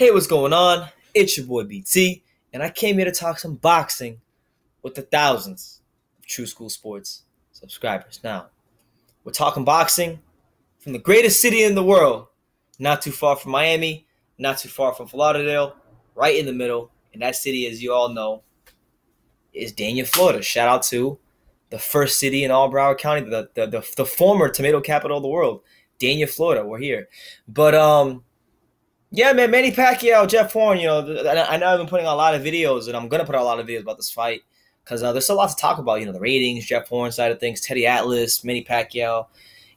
Hey, what's going on? It's your boy BT, and I came here to talk some boxing with the thousands of True School Sports subscribers. Now, we're talking boxing from the greatest city in the world, not too far from Miami, not too far from Fort Lauderdale, right in the middle. And that city, as you all know, is Dania, Florida. Shout out to the first city in all Broward County, the former tomato capital of the world, Dania, Florida. We're here. But yeah, man, Manny Pacquiao, Jeff Horn, I know I've been putting out a lot of videos, and I'm going to put out a lot of videos about this fight because there's a lot to talk about, the ratings, Jeff Horn side of things, Teddy Atlas, Manny Pacquiao.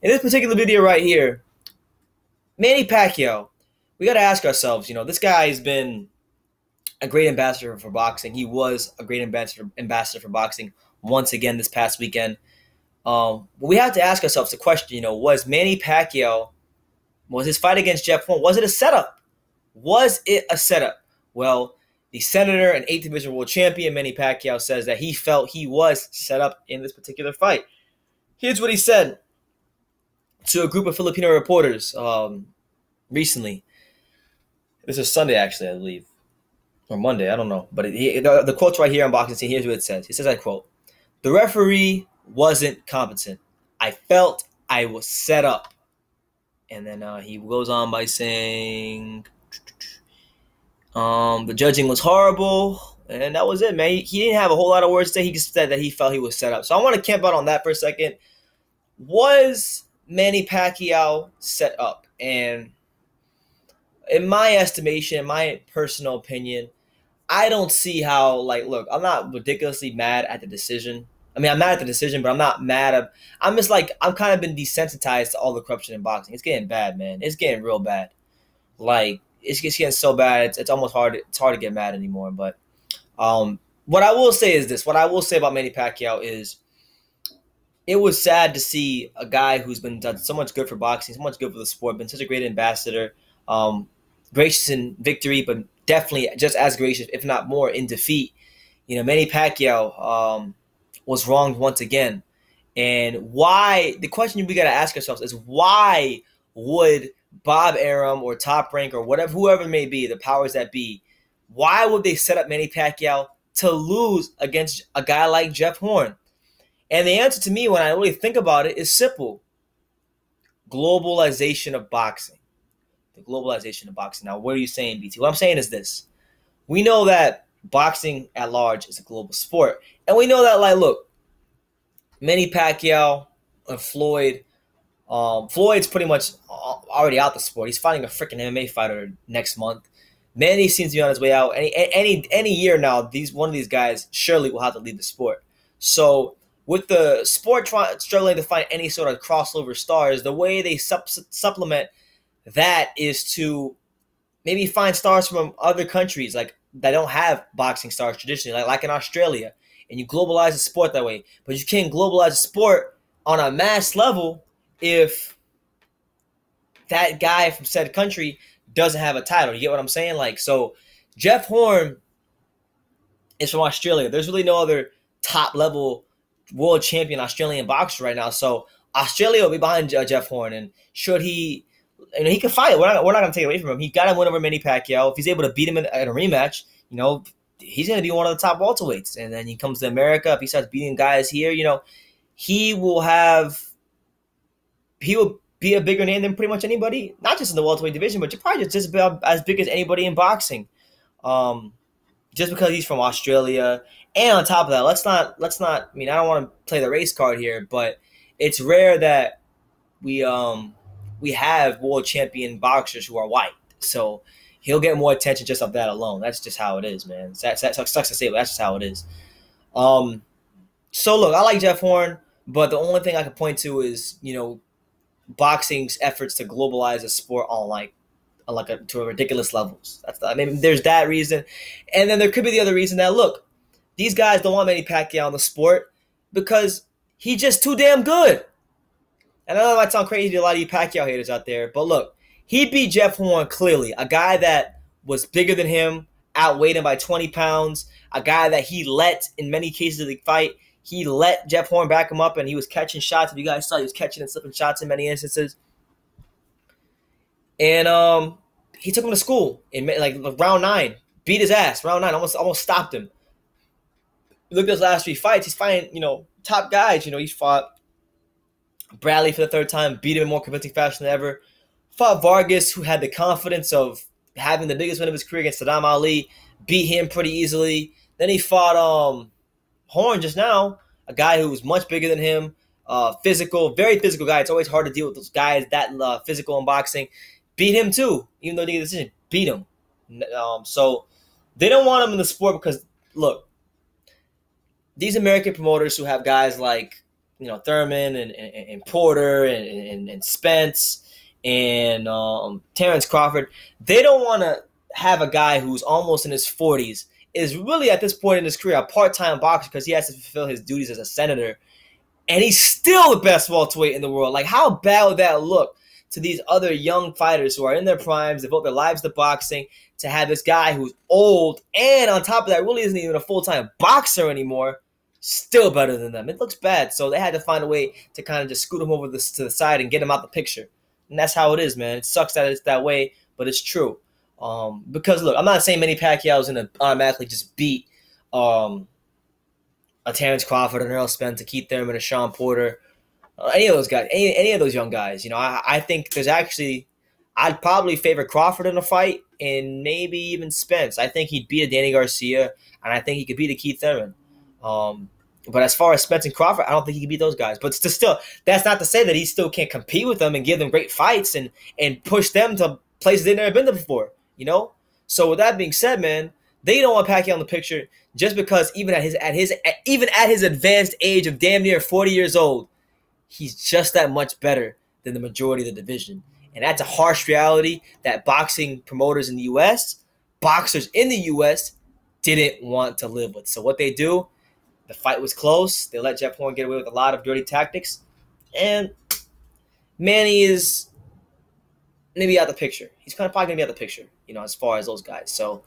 In this particular video right here, Manny Pacquiao, we got to ask ourselves, this guy has been a great ambassador for boxing. He was a great ambassador for boxing once again this past weekend. We have to ask ourselves the question, was Manny Pacquiao, was his fight against Jeff Horn, was it a setup? Was it a setup? Well, the senator and 8th Division World Champion Manny Pacquiao says that he felt he was set up in this particular fight. Here's what he said to a group of Filipino reporters recently. This is Sunday, actually, I believe. Or Monday, I don't know. But the quote's right here on Boxing Scene. Here's what it says. He says, I quote, "The referee wasn't competent. I felt I was set up." And then he goes on by saying, the judging was horrible, and that was it, man. He didn't have a whole lot of words to say. He just said that he felt he was set up. So I want to camp out on that for a second. Was Manny Pacquiao set up? And in my estimation, in my personal opinion, I don't see how, look, I'm not ridiculously mad at the decision. I mean, I'm mad at the decision, but I'm not mad at. I'm just I'm kind of been desensitized to all the corruption in boxing. It's getting bad, man. It's getting real bad. It's getting so bad. It's almost hard. It's hard to get mad anymore. But what I will say is this. What I will say about Manny Pacquiao is, it was sad to see a guy who's been done so much good for boxing, so much good for the sport, been such a great ambassador, gracious in victory, but definitely just as gracious, if not more, in defeat. Manny Pacquiao was wronged once again. And why, the question we got to ask ourselves is, why would Bob Arum or Top Rank or whoever it may be, the powers that be, why would they set up Manny Pacquiao to lose against a guy like Jeff Horn? And the answer to me, when I really think about it, is simple. Globalization of boxing. The globalization of boxing. Now, what are you saying, BT? What I'm saying is this. We know that boxing at large is a global sport. And we know that, look, Manny Pacquiao and Floyd, Floyd's pretty much already out the sport. He's fighting a freaking MMA fighter next month. Manny seems to be on his way out. Any year now, one of these guys surely will have to leave the sport. So with the sport struggling to find any sort of crossover stars, the way they supplement that is to maybe find stars from other countries that don't have boxing stars traditionally, like in Australia, and you globalize the sport that way. But you can't globalize the sport on a mass level if that guy from said country doesn't have a title. You get what I'm saying? So Jeff Horn is from Australia. There's really no other top level world champion Australian boxer right now. So Australia will be behind Jeff Horn, and should he, he can fight. We're not going to take it away from him. He got to win over Manny Pacquiao. If he's able to beat him at a rematch, he's going to be one of the top welterweights. And then he comes to America. If he starts beating guys here, he will be a bigger name than pretty much anybody, not just in the welterweight division, but probably just about as big as anybody in boxing. Just because he's from Australia. And on top of that, let's not, I don't want to play the race card here, but it's rare that we have world champion boxers who are white. So he'll get more attention just off that alone. That's just how it is, man. That sucks to say, but that's just how it is. So look, I like Jeff Horn, but the only thing I can point to is, boxing's efforts to globalize the sport on to ridiculous levels. There's that reason. And then there could be the other reason that, look, these guys don't want Manny Pacquiao in the sport because he's just too damn good. And I know that might sound crazy to a lot of you Pacquiao haters out there, but look, he beat Jeff Horn clearly, a guy that was bigger than him, outweighed him by 20 pounds, a guy that he let, in many cases of the fight, he let Jeff Horn back him up, and he was catching shots. If you guys saw, he was catching and slipping shots in many instances. And He took him to school in like round 9, beat his ass. Round 9, almost stopped him. Look at his last 3 fights. He's fighting, top guys. He's fought Bradley for the 3rd time, beat him in more convincing fashion than ever. Fought Vargas, who had the confidence of having the biggest win of his career against Saddam Ali, beat him pretty easily. Then he fought Horn just now, a guy who was much bigger than him, physical, very physical guy. It's always hard to deal with those guys that physical in boxing. Beat him too, even though they get a decision. Beat him. So they don't want him in the sport because, look, these American promoters who have guys like Thurman and Porter and Spence and Terrence Crawford, they don't want to have a guy who's almost in his 40s, is really at this point in his career a part-time boxer because he has to fulfill his duties as a senator, and he's still the best welterweight in the world. Like, how bad would that look to these other young fighters who are in their primes, devote their lives to boxing, to have this guy who's old and on top of that really isn't even a full-time boxer anymore, still better than them? It looks bad, so they had to find a way to kind of just scoot him over to the side and get him out the picture. And that's how it is, man. It sucks that it's that way, but it's true. Because, look, I'm not saying Manny Pacquiao is going to automatically just beat a Terrence Crawford, an Earl Spence, a Keith Thurman, a Sean Porter, any of those guys, any of those young guys. I think there's actually – I'd probably favor Crawford in a fight and maybe even Spence. I think he'd beat a Danny Garcia, and I think he could beat a Keith Thurman. But as far as Spence and Crawford, I don't think he can beat those guys. But still, that's not to say that he still can't compete with them and give them great fights and push them to places they've never been to before, So with that being said, man, they don't want Pacquiao in the picture just because even at his advanced age of damn near 40 years old, he's just that much better than the majority of the division. And that's a harsh reality that boxing promoters in the U.S., boxers in the U.S., didn't want to live with. So what they do, the fight was close. They let Jeff Horn get away with a lot of dirty tactics. And Manny is maybe out the picture. He's probably going to be out the picture, as far as those guys. So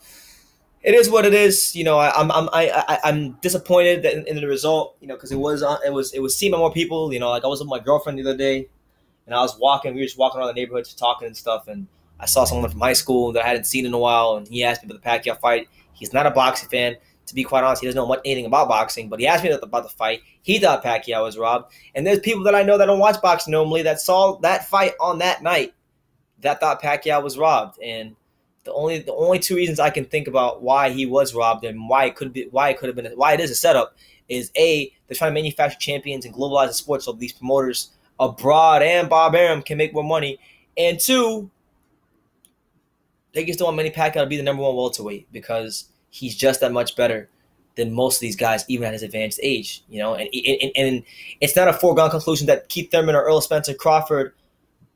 it is what it is. I'm disappointed in the result, because it was seen by more people. Like I was with my girlfriend the other day, and I was walking. We were just walking around the neighborhood, just talking and stuff. And I saw someone from high school that I hadn't seen in a while, and he asked me about the Pacquiao fight. He's not a boxing fan. To be quite honest, he doesn't know anything about boxing, but he asked me about the fight. He thought Pacquiao was robbed. And there's people that I know that don't watch boxing normally that saw that fight on that night that thought Pacquiao was robbed. And the only 2 reasons I can think about why he was robbed and why it is a setup is A, they're trying to manufacture champions and globalize the sport so these promoters abroad and Bob Arum can make more money. And 2, they just don't want Manny Pacquiao to be the number 1 welterweight because he's just that much better than most of these guys, even at his advanced age, And it's not a foregone conclusion that Keith Thurman or Earl Spencer Crawford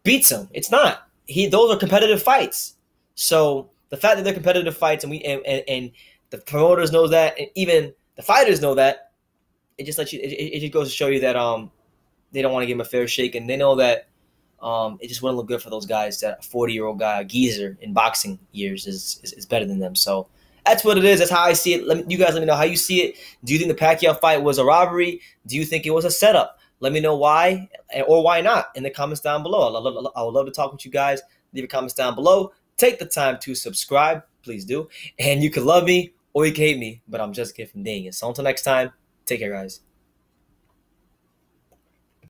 beats him. It's not. Those are competitive fights. So the fact that they're competitive fights and the promoters know that, and even the fighters know that, it just goes to show you that they don't want to give him a fair shake, and they know that it just wouldn't look good for those guys that a 40-year-old guy, a geezer in boxing years, is better than them. So that's what it is. That's how I see it. You guys let me know how you see it. Do you think the Pacquiao fight was a robbery? Do you think it was a setup? Let me know why or why not in the comments down below. I would love to talk with you guys. Leave your comments down below. Take the time to subscribe. Please do. And you can love me or you can hate me, but I'm just a kid from Daniel. So until next time, take care, guys.